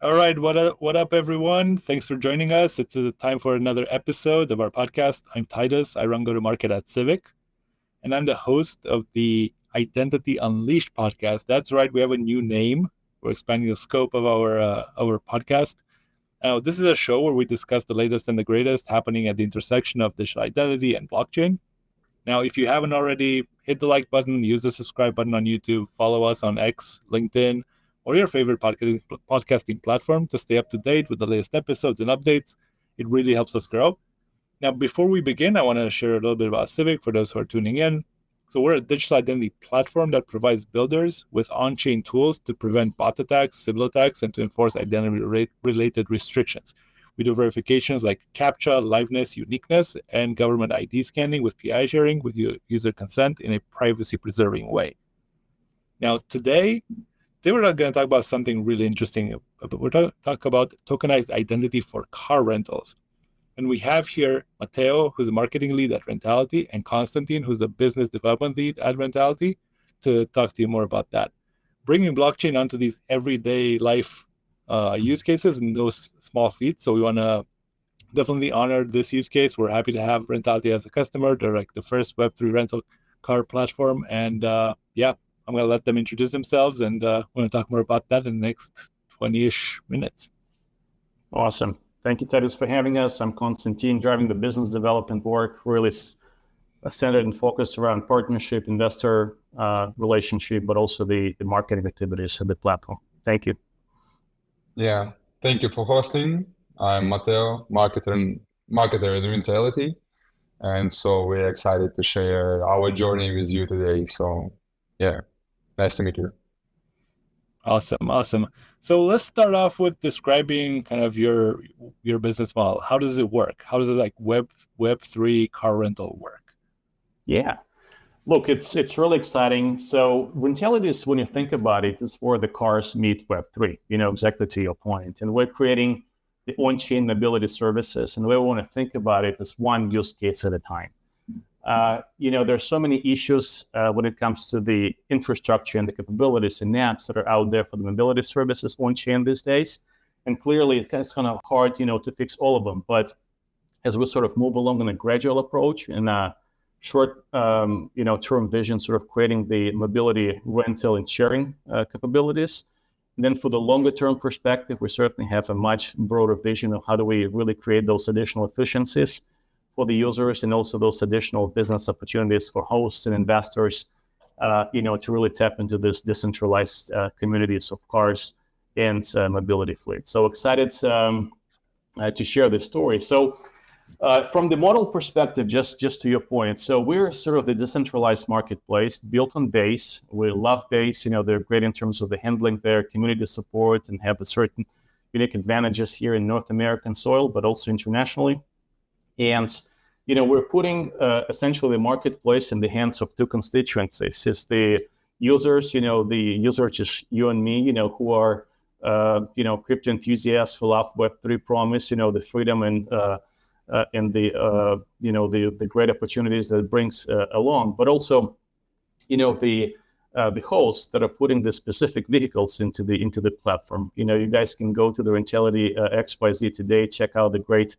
All right, what up, everyone? Thanks for joining us. It's time for another episode of our podcast. I'm Titus. I run go-to-market at Civic, and I'm the host of the Identity Unleashed podcast. That's right, we have a new name. We're expanding the scope of our podcast. Now, this is a show where we discuss the latest and the greatest happening at the intersection of digital identity and blockchain. Now, if you haven't already, hit the like button, use the subscribe button on YouTube, follow us on X, LinkedIn, or your favorite podcasting platform to stay up to date with the latest episodes and updates. It really helps us grow. Now, before we begin, I want to share a little bit about Civic for those who are tuning in. So we're a digital identity platform that provides builders with on-chain tools to prevent bot attacks, Sybil attacks, and to enforce identity-related restrictions. We do verifications like CAPTCHA, liveness, uniqueness, and government ID scanning with PI sharing with user consent in a privacy-preserving way. Now, today we're not going to talk about something really interesting. We're going to talk about tokenized identity for car rentals. And we have here Matteo, who's a marketing lead at Rentality, and Konstantin, who's a business development lead at Rentality, to talk to you more about that. Bringing blockchain onto these everyday life use cases and those small feats. So we want to definitely honor this use case. We're happy to have Rentality as a customer. They're like the first Web3 rental car platform. And I'm going to let them introduce themselves, and we're going to talk more about that in the next 20-ish minutes. Awesome. Thank you, Titus, for having us. I'm Konstantin, driving the business development work, really centered and focused around partnership, investor relationship, but also the marketing activities of the platform. Thank you. Yeah, thank you for hosting. I'm Matteo, marketer at Rentality. And so we're excited to share our journey with you today. So yeah, nice to meet you. Awesome. So let's start off with describing kind of your business model. How does it work? How does it like Web3 car rental work? Yeah. Look, it's really exciting. So Rentality is, when you think about it, is where the cars meet Web3, exactly to your point. And we're creating the on-chain mobility services. And the way we want to think about it is one use case at a time. There's so many issues when it comes to the infrastructure and the capabilities and apps that are out there for the mobility services on-chain these days. And clearly, it's kind of hard, to fix all of them. But as we sort of move along in a gradual approach and a short, term vision, sort of creating the mobility rental and sharing capabilities. And then for the longer term perspective, we certainly have a much broader vision of how do we really create those additional efficiencies for the users, and also those additional business opportunities for hosts and investors, to really tap into this decentralized communities of cars and mobility fleets. So excited to share this story. So from the model perspective, just to your point, so we're sort of the decentralized marketplace built on Base. We love Base. They're great in terms of the handling their community support and have a certain unique advantages here in North American soil, but also internationally. And we're putting essentially the marketplace in the hands of two constituencies. It's the users, the users, just you and me, who are, crypto enthusiasts who love Web3 promise, the freedom and the great opportunities that it brings along, but also, the hosts that are putting the specific vehicles into the platform. You guys can go to the Rentality XYZ today, check out the great,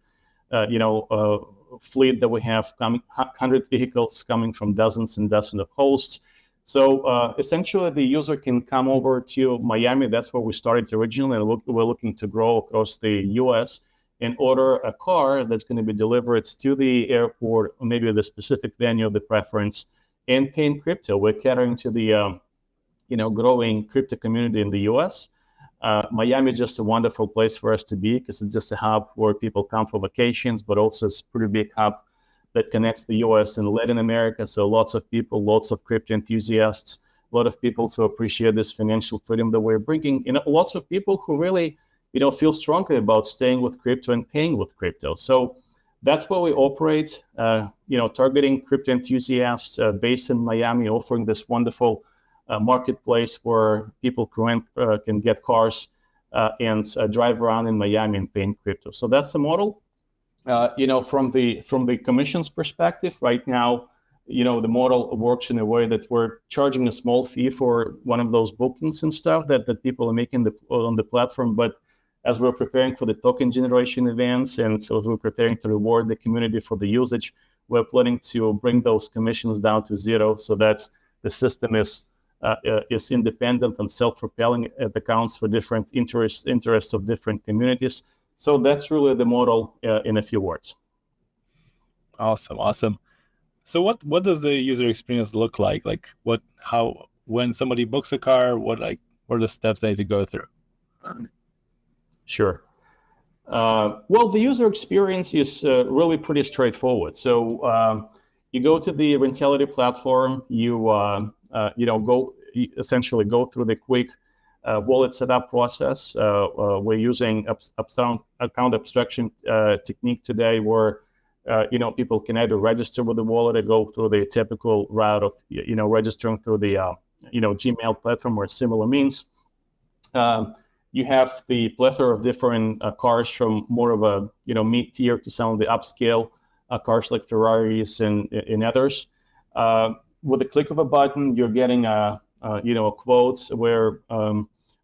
fleet that we have coming, 100 vehicles coming from dozens and dozens of hosts. So essentially, the user can come over to Miami. That's where we started originally, and we're looking to grow across the U.S. and order a car that's going to be delivered to the airport or maybe the specific venue of the preference, and pay in crypto. We're catering to the growing crypto community in the U.S. Miami is just a wonderful place for us to be because it's just a hub where people come for vacations, but also it's a pretty big hub that connects the U.S. and Latin America. So lots of people, lots of crypto enthusiasts, a lot of people who appreciate this financial freedom that we're bringing. Lots of people who really, feel strongly about staying with crypto and paying with crypto. So that's where we operate, targeting crypto enthusiasts based in Miami, offering this wonderful marketplace where people can get cars and drive around in Miami and pay in crypto. So that's the model. From the commissions perspective, right now, the model works in a way that we're charging a small fee for one of those bookings and stuff that people are making on the platform, but as we're preparing for the token generation events, and so as we're preparing to reward the community for the usage, we're planning to bring those commissions down to zero, so that the system is independent and self-propelling. It accounts for different interests of different communities. So that's really the model in a few words. Awesome. So what does the user experience look like? Like when somebody books a car, what are the steps they need to go through? Sure. Well, the user experience is really pretty straightforward. So you go to the Rentality platform, you essentially go through the quick wallet setup process. We're using account abstraction technique today, where people can either register with the wallet or go through the typical route of registering through the Gmail platform or similar means. You have the plethora of different cars, from more of a mid-tier to some of the upscale cars like Ferraris and others. With the click of a button, you're getting a quote. We're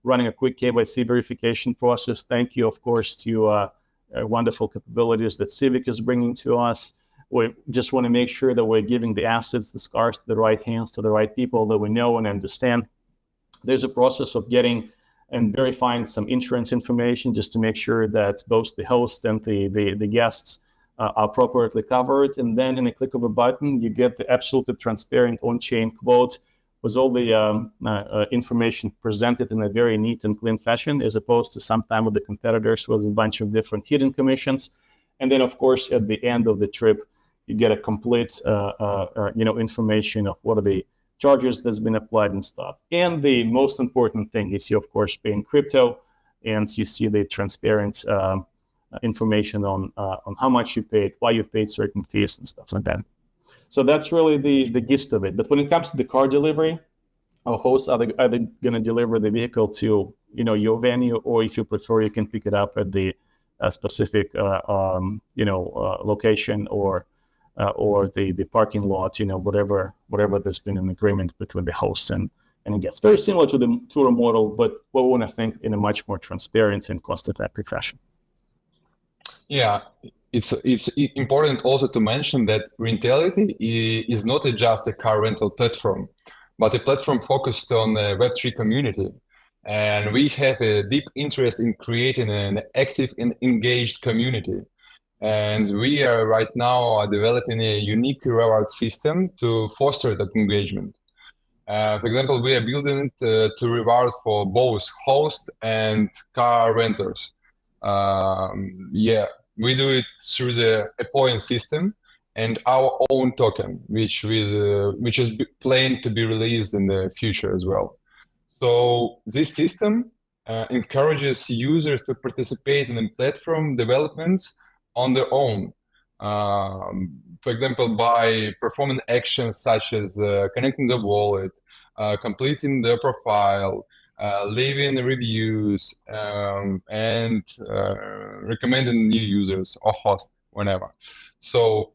running a quick KYC verification process. Thank you, of course, to wonderful capabilities that Civic is bringing to us. We just want to make sure that we're giving the assets, the cars, to the right hands, to the right people that we know and understand. There's a process of getting and verifying some insurance information, just to make sure that both the host and the guests are appropriately covered. And then in a click of a button, you get the absolutely transparent on-chain quote with all the information presented in a very neat and clean fashion, as opposed to sometimes with the competitors with a bunch of different hidden commissions. And then, of course, at the end of the trip, you get a complete information of what are the charges that's been applied and stuff. And the most important thing is you, of course, pay in crypto, and you see the transparent information on how much you paid, why you paid certain fees and stuff like that. So that's really the gist of it. But when it comes to the car delivery, our hosts are either going to deliver the vehicle to your venue, or if you prefer, you can pick it up at the specific location or the parking lot, whatever there's been an agreement between the hosts and guests. Very similar to the tour model, but we want to think in a much more transparent and cost-effective fashion. Yeah, it's important also to mention that Rentality is not just a car rental platform, but a platform focused on the Web3 community. And we have a deep interest in creating an active and engaged community. And we are right now developing a unique reward system to foster that engagement. For example, we are building it to reward for both hosts and car renters. We do it through a point system and our own token, which is planned to be released in the future as well. So this system encourages users to participate in the platform developments on their own. For example, by performing actions such as connecting the wallet, completing the profile, leaving reviews, and recommending new users or hosts whenever. So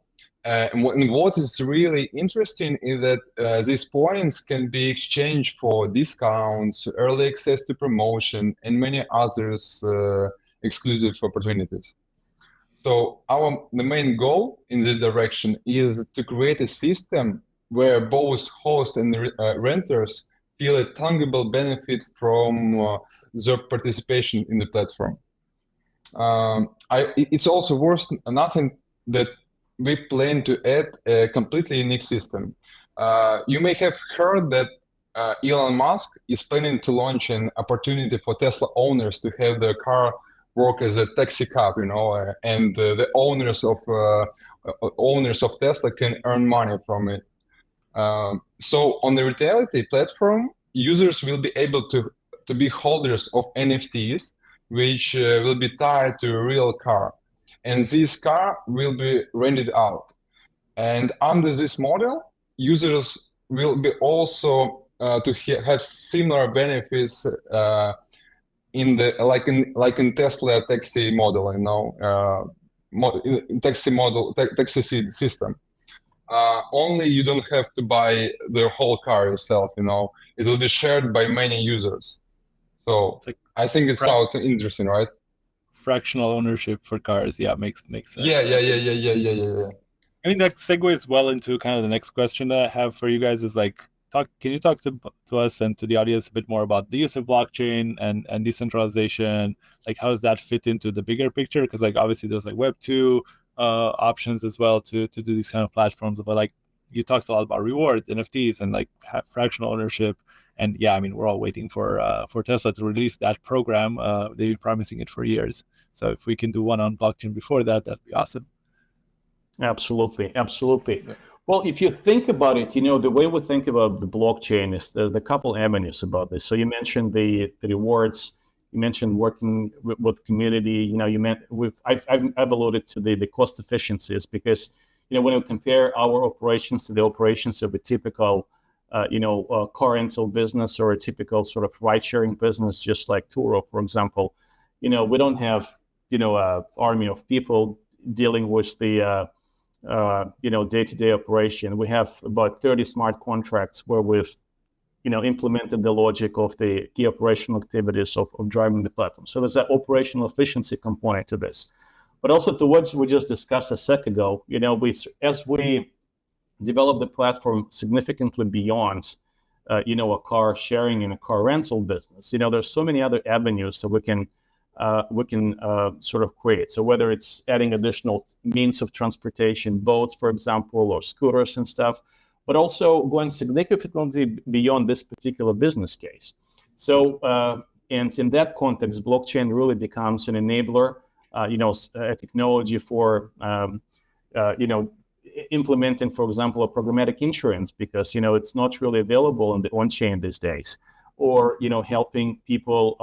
what is really interesting is that these points can be exchanged for discounts, early access to promotion, and many others exclusive opportunities. So the main goal in this direction is to create a system where both hosts and renters feel a tangible benefit from their participation in the platform. It's also worth nothing that we plan to add a completely unique system. You may have heard that Elon Musk is planning to launch an opportunity for Tesla owners to have their car work as a taxi cab, and the owners of Tesla can earn money from it. So on the Rentality platform, users will be able to be holders of NFTs, which will be tied to a real car, and this car will be rented out. And under this model, users will be also to have similar benefits in Tesla taxi model, taxi system. Only you don't have to buy the whole car yourself. It will be shared by many users. So I think it sounds interesting, right? fractional ownership for cars. Yeah, makes sense. Yeah. I mean, that segues well into kind of the next question that I have for you guys is like, can you talk to us and to the audience a bit more about the use of blockchain and decentralization? Like, how does that fit into the bigger picture? Because like obviously there's like Web2 options as well to do these kind of platforms. But like you talked a lot about rewards, NFTs, and like fractional ownership. And yeah, I mean, we're all waiting for Tesla to release that program. They've been promising it for years. So if we can do one on blockchain before that, that'd be awesome. Absolutely. Well, if you think about it, the way we think about the blockchain is the couple avenues about this. So you mentioned the rewards, you mentioned working with community. I've alluded to the cost efficiencies because when we compare our operations to the operations of a typical car rental business or a typical sort of ride sharing business, just like Turo, for example, we don't have an army of people dealing with the day-to-day operation. We have about 30 smart contracts where we've implemented the logic of the key operational activities of driving the platform. So there's that operational efficiency component to this. But also to what we just discussed a sec ago, as we develop the platform significantly beyond a car sharing and a car rental business, there's so many other avenues that we can sort of create. So whether it's adding additional means of transportation, boats, for example, or scooters and stuff, but also going significantly beyond this particular business case. So, and in that context, blockchain really becomes an enabler, a technology for, implementing, for example, a programmatic insurance, because, it's not really available on the on-chain these days, or, helping people,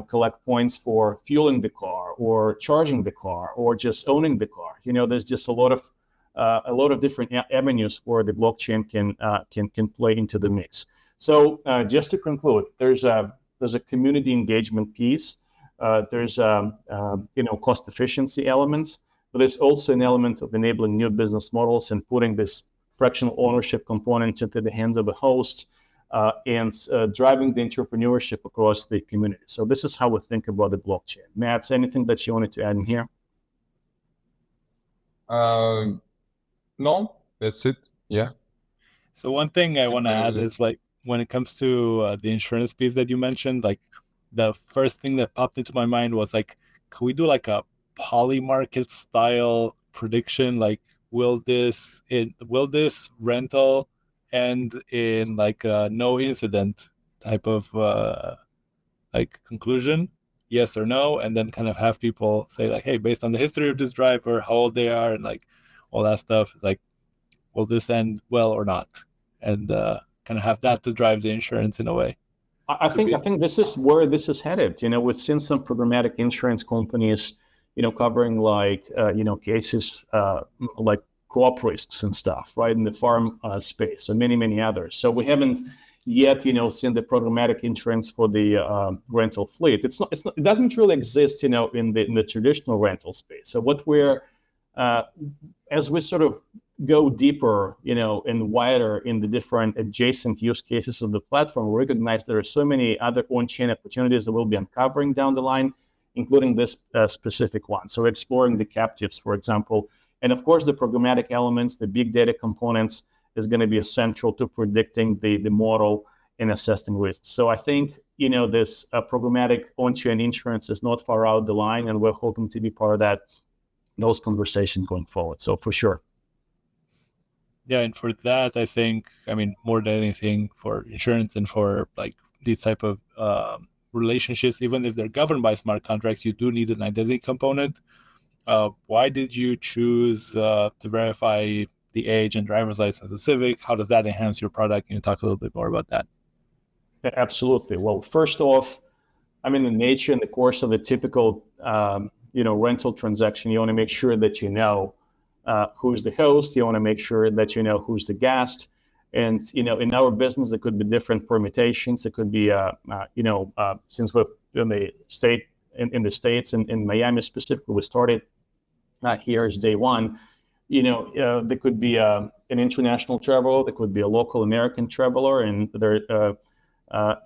collect points for fueling the car or charging the car or just owning the car. There's just a lot of different avenues where the blockchain can play into the mix. So just to conclude, there's a community engagement piece. There's cost efficiency elements, but there's also an element of enabling new business models and putting this fractional ownership component into the hands of a host. And driving the entrepreneurship across the community. So this is how we think about the blockchain. Matt, anything that you wanted to add in here? No, that's it. Yeah. So one thing I want to add is like when it comes to the insurance piece that you mentioned, like the first thing that popped into my mind was like, can we do like a polymarket style prediction? Like, will this rental end in like a no incident type of like conclusion, yes or no, and then kind of have people say like, hey, based on the history of this driver, how old they are, and like all that stuff, it's like, will this end well or not, and kind of have that to drive the insurance in a way. I think this is where this is headed. We've seen some programmatic insurance companies covering like cases like crop risks and stuff, right, in the farm space, and many others. So we haven't yet, seen the programmatic insurance for the rental fleet. It doesn't really exist, in the traditional rental space. So what we're as we sort of go deeper, and wider in the different adjacent use cases of the platform, we recognize there are so many other on-chain opportunities that we'll be uncovering down the line, including this specific one. So we're exploring the captives, for example. And of course, the programmatic elements, the big data components, is going to be essential to predicting the model and assessing risks. So I think, this programmatic on-chain insurance is not far out the line, and we're hoping to be part of those conversations going forward. So for sure. Yeah, and for that, I think, more than anything, for insurance and for like these type of relationships, even if they're governed by smart contracts, you do need an identity component. Why did you choose to verify the age and driver's license of Civic? How does that enhance your product? Can you talk a little bit more about that? Absolutely. Well, first off, the nature and the course of a typical, rental transaction, you want to make sure that who's the host. You want to make sure that who's the guest. And in our business, it could be different permutations. It could be since we're in the state in the States and in Miami specifically, we started here as day one. There could be an international traveler, there could be a local American traveler, and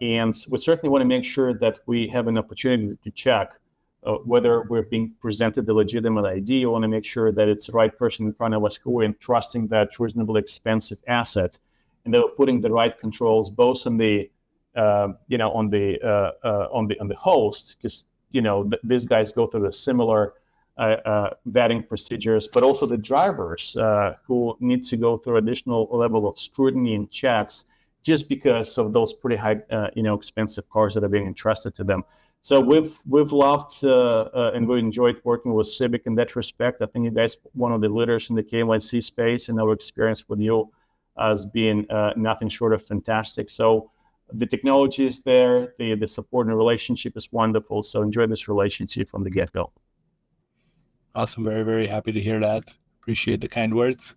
and we certainly want to make sure that we have an opportunity to check whether we're being presented the legitimate ID, you want to make sure that it's the right person in front of us who we're entrusting that reasonably expensive asset, and that we're putting the right controls both on the on the host, because these guys go through the similar vetting procedures, but also the drivers who need to go through additional level of scrutiny and checks just because of those pretty high, expensive cars that are being entrusted to them. So we've loved and we enjoyed working with Civic in that respect. I think you guys one of the leaders in the KYC space, and our experience with you has been nothing short of fantastic. So the technology is there, the support and relationship is wonderful. So enjoy this relationship from the get-go. Awesome. Very, very happy to hear that. Appreciate the kind words.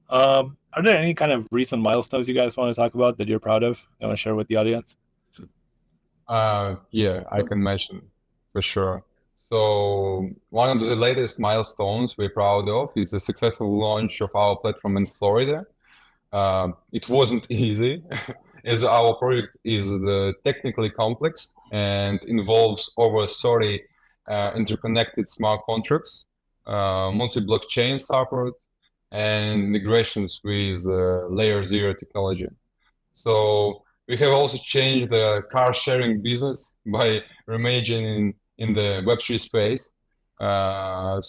Are there any kind of recent milestones you guys want to talk about that you're proud of? You want to share with the audience? Yeah, I can mention for sure. So one of the latest milestones we're proud of is the successful launch of our platform in Florida. It wasn't easy, as our project is technically complex and involves over 30 interconnected smart contracts, multi-blockchain support, and integrations with layer 0 technology. So we have also changed the car sharing business by reimagining in the Web3 space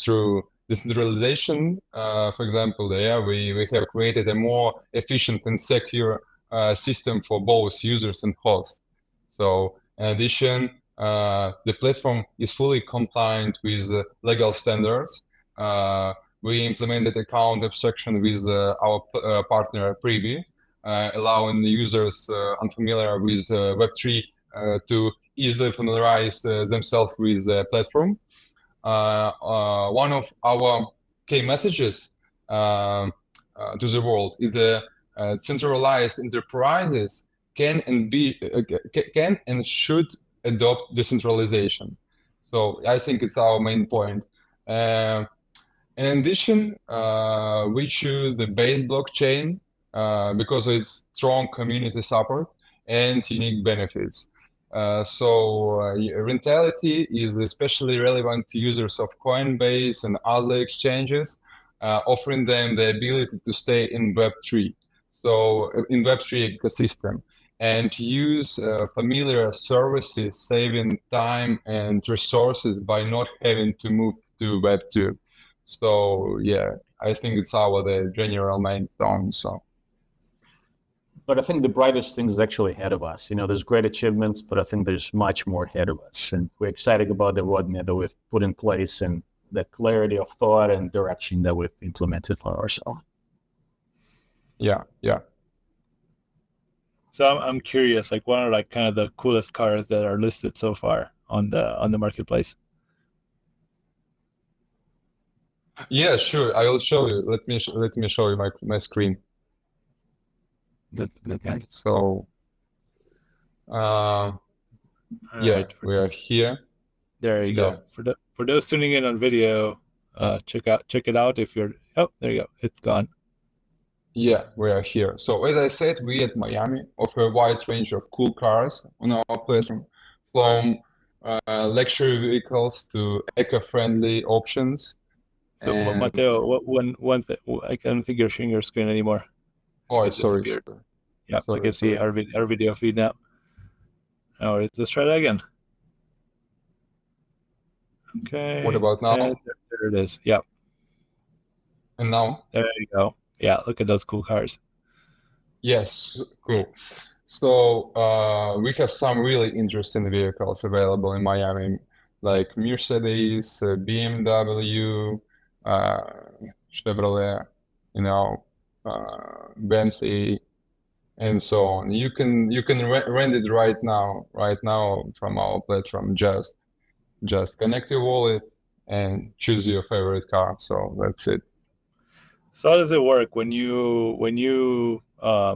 through decentralization. For example, there we have created a more efficient and secure system for both users and hosts. So in addition, the platform is fully compliant with legal standards. We implemented account abstraction with our partner Privy, allowing the users unfamiliar with Web3 to easily familiarize themselves with the platform. One of our key messages to the world is that centralized enterprises can and should adopt decentralization. So I think it's our main point. In addition, we choose the base blockchain because of its strong community support and unique benefits. Rentality is especially relevant to users of Coinbase and other exchanges, offering them the ability to stay in Web3, so in Web3 ecosystem, and use familiar services, saving time and resources by not having to move to Web2. So yeah, I think it's the general milestone. So. But I think the brightest thing is actually ahead of us. There's great achievements, but I think there's much more ahead of us. And we're excited about the roadmap that we've put in place and the clarity of thought and direction that we've implemented for ourselves. Yeah. So I'm curious, what are kind of the coolest cars that are listed so far on the marketplace? Yeah, sure. I will show you. Let me show you my screen. Okay. So, yeah, right. We are here. There you go. For those tuning in on video, check it out. If you're there you go. It's gone. Yeah, we are here. So as I said, we at Miami offer a wide range of cool cars on our platform, from luxury vehicles to eco-friendly options. So Matteo, one thing, I don't think you're sharing your screen anymore. Oh, sorry. Yeah, I can see our video feed now. All right, let's try that again. Okay. What about now? And there it is. Yeah. And now? There you go. Yeah, look at those cool cars. Yes, cool. So we have some really interesting vehicles available in Miami, like Mercedes, BMW, Chevrolet, Bentley, and so on. You can rent it right now from our platform. Just connect your wallet and choose your favorite car. So that's it. So how does it work when you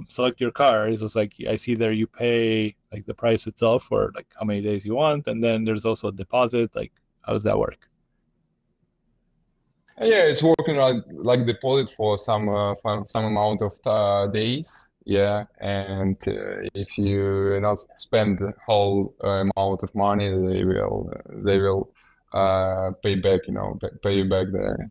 select your car? It's just I see there you pay the price itself for how many days you want, and then there's also a deposit. How does that work? Yeah, it's working like deposit for some amount of days. Yeah, and if you not spend the whole amount of money, they will pay back, pay you back the.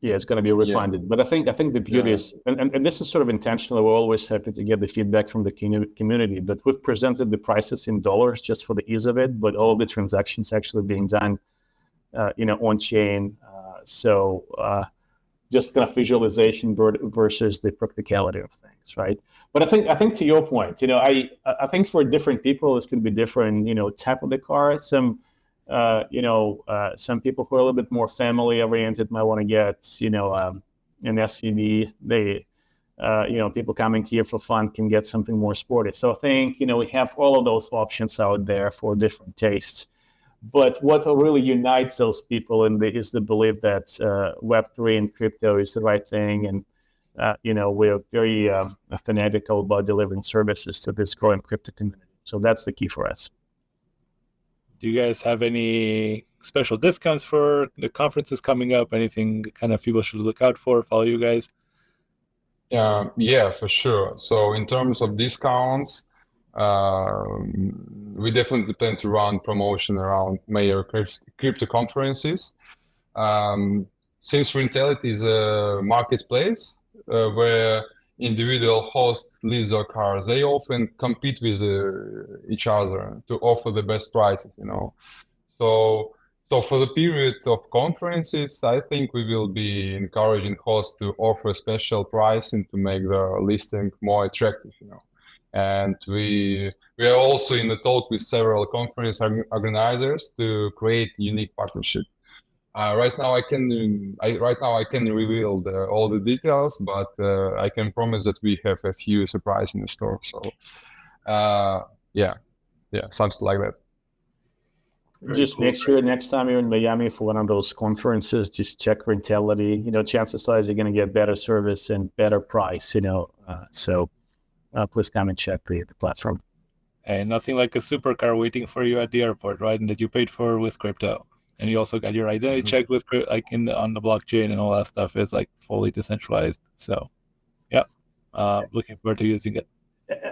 Yeah, it's going to be refunded. But I think the beauty is, and this is sort of intentional. We're always happy to get the feedback from the community. But we've presented the prices in dollars just for the ease of it. But all the transactions actually being done, on chain. So just kind of visualization versus the practicality of things, right? But I think to your point, I think for different people this could be different, type of the car. Some people who are a little bit more family oriented might want to get, an SUV. They, people coming here for fun can get something more sporty. So I think, we have all of those options out there for different tastes. But what really unites those people is the belief that Web3 and crypto is the right thing. And, we're very fanatical about delivering services to this growing crypto community. So that's the key for us. Do you guys have any special discounts for the conferences coming up? Anything kind of people should look out for, follow you guys? Yeah, for sure. So in terms of discounts, we definitely plan to run promotion around major crypto conferences. Since Rentality is a marketplace where individual hosts list their cars, they often compete with each other to offer the best prices, So for the period of conferences, I think we will be encouraging hosts to offer special pricing to make their listing more attractive, And we are also in the talk with several conference organizers to create unique partnership. Right now I can reveal all the details, but I can promise that we have a few surprises in the store. So yeah, something like that. Just make sure next time you're in Miami for one of those conferences, just check Rentality. Chances are you're going to get better service and better price. So please come and check the platform. And nothing like a supercar waiting for you at the airport, right? And that you paid for with crypto, and you also got your identity checked with on the blockchain, and all that stuff is like fully decentralized. So, yeah, looking forward to using it.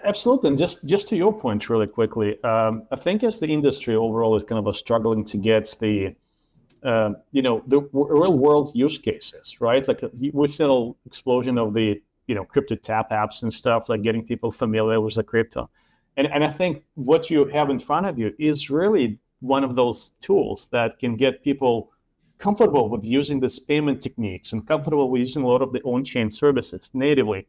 Absolutely. And just to your point really quickly, I think as the industry overall is kind of struggling to get the real world use cases, right? Like we've seen an explosion of the, crypto tap apps and stuff, like getting people familiar with the crypto. And I think what you have in front of you is really one of those tools that can get people comfortable with using these payment techniques and comfortable with using a lot of the on-chain services natively.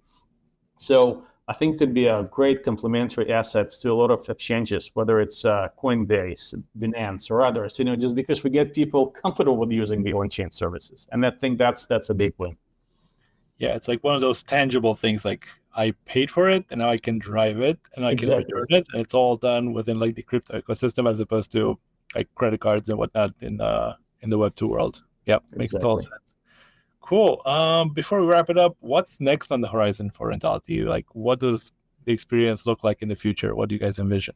So I think it could be a great complementary assets to a lot of exchanges, whether it's Coinbase, Binance, or others, just because we get people comfortable with using the on-chain services. And I think that's a big win. Yeah, it's like one of those tangible things, like I paid for it and now I can drive it and I can return it. And it's all done within like the crypto ecosystem as opposed to like credit cards and whatnot in the Web2 world. Yeah, makes total sense. Cool. Before we wrap it up, what's next on the horizon for Rentality? Like, what does the experience look like in the future? What do you guys envision?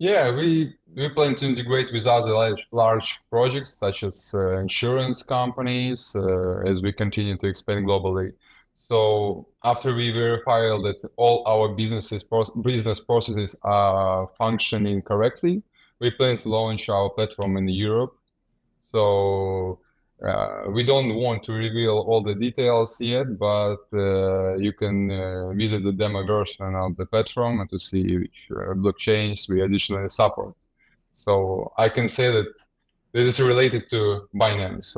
Yeah, we plan to integrate with other large projects such as insurance companies as we continue to expand globally. So after we verify that all our business processes are functioning correctly, we plan to launch our platform in Europe. So we don't want to reveal all the details yet, but you can visit the demo version of the platform and to see which blockchains we additionally support. So I can say that this is related to Binance.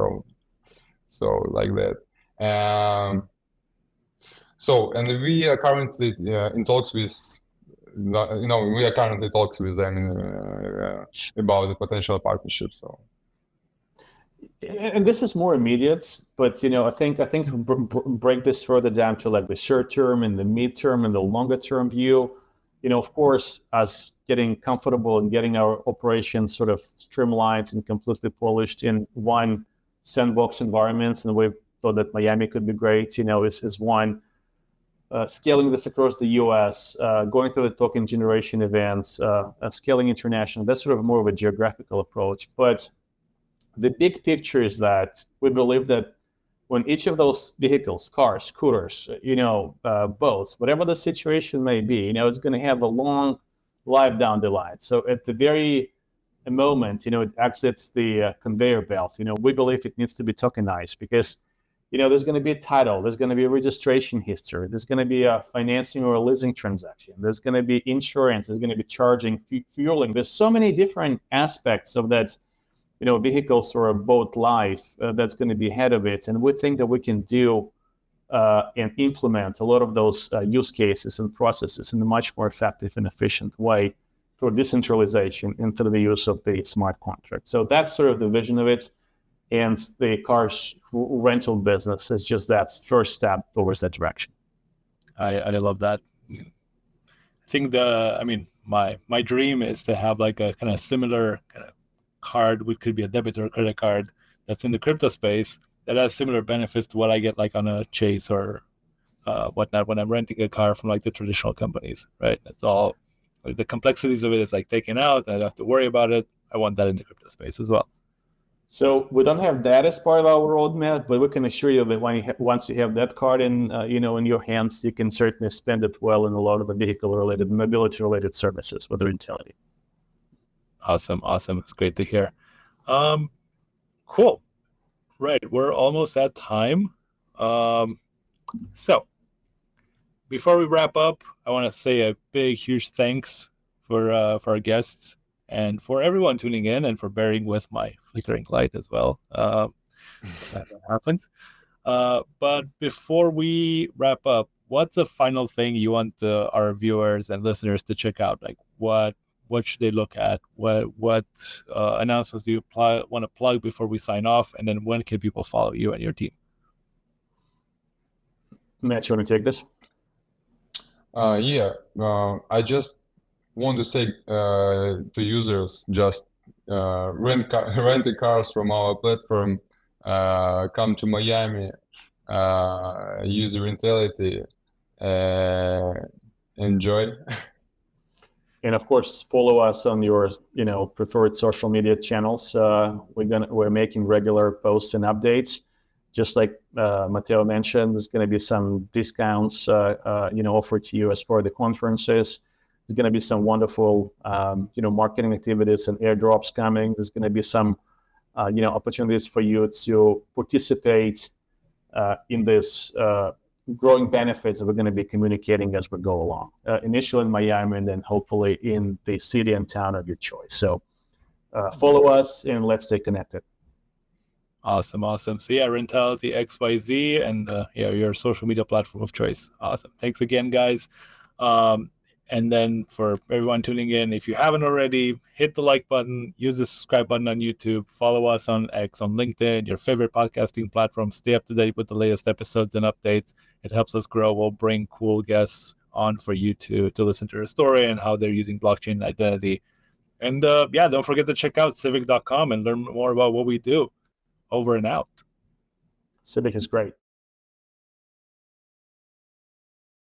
So like that. And we are currently in talks with. We are currently talks with them about the potential partnership. So. And this is more immediate, but I think break this further down to like the short term and the mid-term and the longer term view. Of course, us getting comfortable and getting our operations sort of streamlined and completely polished in one sandbox environment, and we thought that Miami could be great. Is one. Scaling this across the U.S., going through the token generation events, scaling international. That's sort of more of a geographical approach, but the big picture is that we believe that when each of those vehicles, cars, scooters, boats, whatever the situation may be, it's going to have a long life down the line. So at the very moment, it exits the conveyor belt. We believe it needs to be tokenized because, there's going to be a title, there's going to be a registration history, there's going to be a financing or a leasing transaction, there's going to be insurance, there's going to be charging, fueling. There's so many different aspects of that, vehicles or a boat life that's going to be ahead of it. And we think that we can do and implement a lot of those use cases and processes in a much more effective and efficient way through decentralization and through the use of the smart contract. So that's sort of the vision of it. And the cars rental business is just that first step towards that direction. I love that. I think my dream is to have like a kind of similar kind of card, which could be a debit or credit card that's in the crypto space that has similar benefits to what I get like on a Chase or whatnot when I'm renting a car from like the traditional companies, right? That's all. The complexities of it is like taken out. I don't have to worry about it. I want that in the crypto space as well. So we don't have that as part of our roadmap, but we can assure you that once you have that card in your hands, you can certainly spend it well in a lot of the vehicle-related, mobility-related services with Rentality. Awesome. It's great to hear. Cool. Right, we're almost at time. So before we wrap up, I want to say a big, huge thanks for our guests and for everyone tuning in and for bearing with my flickering light as well. That happens. But before we wrap up, what's the final thing you want our viewers and listeners to check out? Like what should they look at? What announcements do you want to plug before we sign off? And then when can people follow you and your team? Matt, you want to take this? I just want to say to users, just rent cars from our platform, come to Miami, use Rentality, enjoy. And of course, follow us on your preferred social media channels. We're making regular posts and updates. Just like Matteo mentioned, there's going to be some discounts offered to you as part of the conferences. There's going to be some wonderful marketing activities and airdrops coming. There's going to be some opportunities for you to participate in this growing benefits that we're going to be communicating as we go along. Initially in Miami, and then hopefully in the city and town of your choice. So follow us and let's stay connected. Awesome. So yeah, Rentality XYZ and your social media platform of choice. Awesome. Thanks again, guys. And then for everyone tuning in, if you haven't already, hit the like button, use the subscribe button on YouTube, follow us on X, on LinkedIn, your favorite podcasting platform. Stay up to date with the latest episodes and updates. It helps us grow. We'll bring cool guests on for you to listen to their story and how they're using blockchain identity. And don't forget to check out civic.com and learn more about what we do. Over and out. Civic is great.